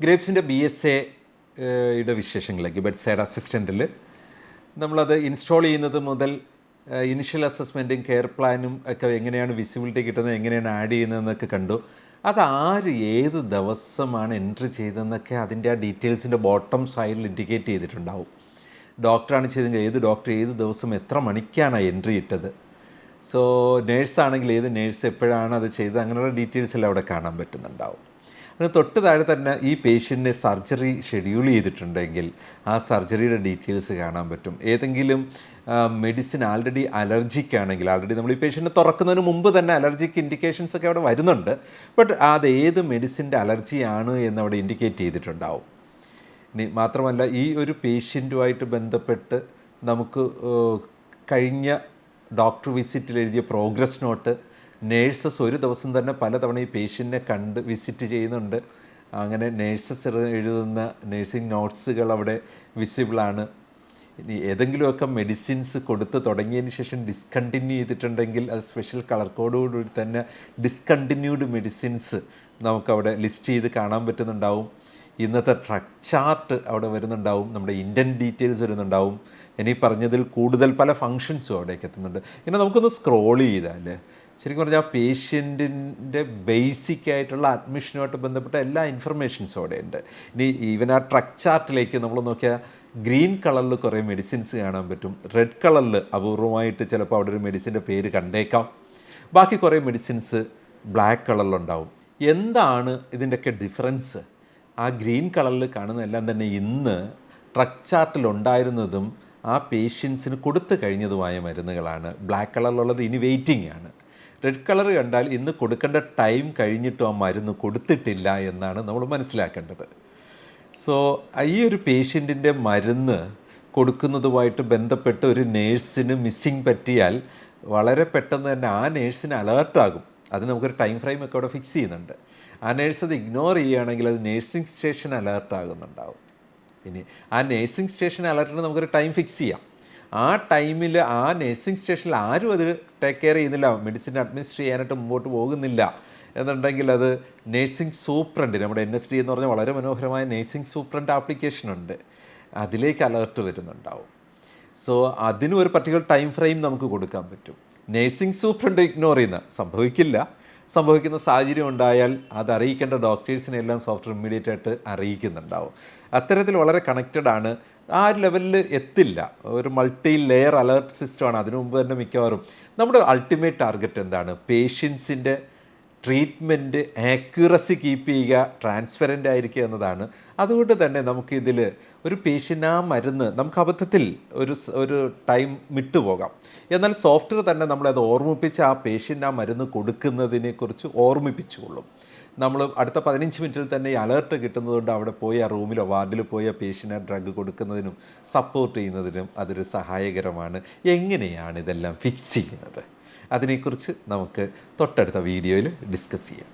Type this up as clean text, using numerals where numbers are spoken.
ഗ്രേപ്സിൻ്റെ BSA യുടെ വിശേഷങ്ങളിലേക്ക് bed side അസിസ്റ്റൻറ്റിൽ നമ്മളത് ഇൻസ്റ്റാൾ ചെയ്യുന്നത് മുതൽ ഇനിഷ്യൽ അസസ്മെൻറ്റും കെയർ പ്ലാനും ഒക്കെ എങ്ങനെയാണ് വിസിബിലിറ്റി കിട്ടുന്നത്, എങ്ങനെയാണ് ആഡ് ചെയ്യുന്നതെന്നൊക്കെ കണ്ടു. അത് ആര് ഏത് ദിവസമാണ് എൻട്രി ചെയ്തതെന്നൊക്കെ അതിൻ്റെ ആ ഡീറ്റെയിൽസിൻ്റെ ബോട്ടം സൈഡിൽ ഇൻഡിക്കേറ്റ് ചെയ്തിട്ടുണ്ടാവും. ഡോക്ടറാണ് ചെയ്തെങ്കിൽ ഏത് ഡോക്ടർ ഏത് ദിവസം എത്ര മണിക്കാണ് എൻട്രി ഇട്ടത്, സോ നേഴ്സാണെങ്കിൽ ഏത് നേഴ്സ് എപ്പോഴാണ് അത് ചെയ്തത്, അങ്ങനെയുള്ള ഡീറ്റെയിൽസ് എല്ലാം അവിടെ കാണാൻ പറ്റുന്നുണ്ടാവും. അതിന് തൊട്ട് താഴെ തന്നെ ഈ പേഷ്യൻറ്റിനെ സർജറി ഷെഡ്യൂൾ ചെയ്തിട്ടുണ്ടെങ്കിൽ ആ സർജറിയുടെ ഡീറ്റെയിൽസ് കാണാൻ പറ്റും. ഏതെങ്കിലും മെഡിസിൻ ആൾറെഡി അലർജിക്ക് ആണെങ്കിൽ, ആൾറെഡി നമ്മൾ ഈ പേഷ്യൻറ്റ് തുറക്കുന്നതിന് മുമ്പ് തന്നെ അലർജിക്ക് ഇൻഡിക്കേഷൻസ് ഒക്കെ അവിടെ വരുന്നുണ്ട്, ബട്ട് അത് ഏത് മെഡിസിൻ്റെ അലർജിയാണ് എന്നവിടെ ഇൻഡിക്കേറ്റ് ചെയ്തിട്ടുണ്ടാവും. ഇനി മാത്രമല്ല ഈ ഒരു പേഷ്യൻറ്റുമായിട്ട് ബന്ധപ്പെട്ട് നമുക്ക് കഴിഞ്ഞ ഡോക്ടർ വിസിറ്റിൽ എഴുതിയ പ്രോഗ്രസ് നോട്ട്, നേഴ്സസ് ഒരു ദിവസം തന്നെ പലതവണ ഈ പേഷ്യൻറ്റിനെ കണ്ട് വിസിറ്റ് ചെയ്യുന്നുണ്ട്. അങ്ങനെ നേഴ്സസ് എഴുതുന്ന നേഴ്സിംഗ് നോട്ട്സുകൾ അവിടെ വിസിബിളാണ്. ഇനി ഏതെങ്കിലുമൊക്കെ മെഡിസിൻസ് കൊടുത്ത് തുടങ്ങിയതിന് ശേഷം ഡിസ്കണ്ടിന്യൂ ചെയ്തിട്ടുണ്ടെങ്കിൽ അത് സ്പെഷ്യൽ കളർ കോഡോടുകൂടി തന്നെ ഡിസ്കണ്ടിന്യൂഡ് മെഡിസിൻസ് നമുക്കവിടെ ലിസ്റ്റ് ചെയ്ത് കാണാൻ പറ്റുന്നുണ്ടാവും. ഇന്നത്തെ ട്രക്ക് ചാർട്ട് അവിടെ വരുന്നുണ്ടാവും, നമ്മുടെ ഇൻഡൻറ്റ് ഡീറ്റെയിൽസ് വരുന്നുണ്ടാവും. ഇനി പറഞ്ഞതിൽ കൂടുതൽ പല ഫങ്ഷൻസും അവിടേക്ക് എത്തുന്നുണ്ട്. ഇങ്ങനെ നമുക്കൊന്ന് സ്ക്രോൾ ചെയ്താൽ ശരിക്കും പറഞ്ഞാൽ ആ പേഷ്യൻറ്റിൻ്റെ ബേസിക് ആയിട്ടുള്ള അഡ്മിഷനുമായിട്ട് ബന്ധപ്പെട്ട എല്ലാ ഇൻഫർമേഷൻസും അവിടെ ഉണ്ട്. ഇനി ഈവൻ ആ ട്രക്ക് ചാർട്ടിലേക്ക് നമ്മൾ നോക്കിയാൽ ഗ്രീൻ കളറിൽ കുറേ മെഡിസിൻസ് കാണാൻ പറ്റും, റെഡ് കളറിൽ അപൂർവമായിട്ട് ചിലപ്പോൾ അവിടെ ഒരു മെഡിസിൻ്റെ പേര് കണ്ടേക്കാം, ബാക്കി കുറേ മെഡിസിൻസ് ബ്ലാക്ക് കളറിലുണ്ടാവും. എന്താണ് ഇതിൻ്റെയൊക്കെ ഡിഫറൻസ്? ആ ഗ്രീൻ കളറിൽ കാണുന്നതെല്ലാം തന്നെ ഇന്ന് ട്രക്ക് ചാർട്ടിലുണ്ടായിരുന്നതും ആ പേഷ്യൻസിന് കൊടുത്തു കഴിഞ്ഞതുമായ മരുന്നുകളാണ്. ബ്ലാക്ക് കളറിലുള്ളത് ഇനി വെയിറ്റിംഗ് ആണ്. റെഡ് കളർ കണ്ടാൽ ഇന്ന് കൊടുക്കേണ്ട ടൈം കഴിഞ്ഞിട്ടും ആ മരുന്ന് കൊടുത്തിട്ടില്ല എന്നാണ് നമ്മൾ മനസ്സിലാക്കേണ്ടത്. സോ ഈ ഒരു പേഷ്യൻറ്റിൻ്റെ മരുന്ന് കൊടുക്കുന്നതുമായിട്ട് ബന്ധപ്പെട്ട് ഒരു നേഴ്സിന് മിസ്സിങ് പറ്റിയാൽ വളരെ പെട്ടെന്ന് തന്നെ ആ നേഴ്സിന് അലേർട്ടാകും. അതിന് നമുക്കൊരു ടൈം ഫ്രെയിം ഒക്കെ അവിടെ ഫിക്സ് ചെയ്യുന്നുണ്ട്. ആ നേഴ്സ് അത് ഇഗ്നോർ ചെയ്യുകയാണെങ്കിൽ അത് നേഴ്സിംഗ് സ്റ്റേഷൻ അലേർട്ടാകുന്നുണ്ടാവും. ഇനി ആ നേഴ്സിംഗ് സ്റ്റേഷൻ അലേർട്ടിന് നമുക്കൊരു ടൈം ഫിക്സ് ചെയ്യാം. ആ ടൈമിൽ ആ നേഴ്സിംഗ് സ്റ്റേഷനിൽ ആരും അത് ടേക്ക് കെയർ ചെയ്യുന്നില്ല, മെഡിസിൻ അഡ്മിനിസ്റ്റർ ചെയ്യാനായിട്ട് മുമ്പോട്ട് പോകുന്നില്ല എന്നുണ്ടെങ്കിൽ അത് നേഴ്സിംഗ് സൂപ്രണ്ട്, നമ്മുടെ NSD എന്ന് പറഞ്ഞാൽ വളരെ മനോഹരമായ നേഴ്സിംഗ് സൂപ്രണ്ട് ആപ്ലിക്കേഷനുണ്ട്, അതിലേക്ക് അലേർട്ട് വരുന്നുണ്ടാവും. സോ അതിനും ഒരു പർട്ടിക്കുലർ ടൈം ഫ്രെയിം നമുക്ക് കൊടുക്കാൻ പറ്റും. നേഴ്സിംഗ് സൂപ്രണ്ട് ഇഗ്നോർ ചെയ്യുന്ന സംഭവിക്കുന്ന സാഹചര്യം ഉണ്ടായാൽ അത് അറിയിക്കേണ്ട ഡോക്ടേഴ്സിനെല്ലാം സോഫ്റ്റ്വെയർ ഇമ്മീഡിയറ്റ് ആയിട്ട് അറിയിക്കുന്നുണ്ടാവും. അത്തരത്തിൽ വളരെ കണക്റ്റഡ് ആണ്. ആ ലെവലിൽ എത്തില്ല, ഒരു മൾട്ടി ലെയർ അലേർട്ട് സിസ്റ്റമാണ്. അതിനു മുമ്പ് തന്നെ മിക്കവാറും നമ്മുടെ അൾട്ടിമേറ്റ് ടാർഗറ്റ് എന്താണ്? പേഷ്യൻസിൻ്റെ ട്രീറ്റ്മെൻറ്റ് ആക്യുറസി കീപ്പ് ചെയ്യുക, ട്രാൻസ്പെറൻ്റ് ആയിരിക്കുക എന്നതാണ്. അതുകൊണ്ട് തന്നെ നമുക്കിതിൽ ഒരു പേഷ്യൻ്റ് ആ മരുന്ന് നമുക്ക് അബദ്ധത്തിൽ ഒരു ടൈം വിട്ടുപോകാം, എന്നാൽ സോഫ്റ്റ്വെയർ തന്നെ നമ്മളത് ഓർമ്മിപ്പിച്ച് ആ പേഷ്യൻ്റ് ആ മരുന്ന് കൊടുക്കുന്നതിനെക്കുറിച്ച് ഓർമ്മിപ്പിച്ചുകൊള്ളും. നമ്മൾ അടുത്ത 15 മിനിറ്റിൽ തന്നെ ഈ അലേർട്ട് കിട്ടുന്നതുകൊണ്ട് അവിടെ പോയി ആ റൂമിലോ വാർഡിൽ പോയി ആ പേഷ്യൻ്റ് ഡ്രഗ് കൊടുക്കുന്നതിനും സപ്പോർട്ട് ചെയ്യുന്നതിനും അതൊരു സഹായകരമാണ്. എങ്ങനെയാണ് ഇതെല്ലാം ഫിക്സ് ചെയ്യുന്നത്? അതിനെക്കുറിച്ച് നമുക്ക് തൊട്ടടുത്ത വീഡിയോയിൽ ഡിസ്കസ് ചെയ്യാം.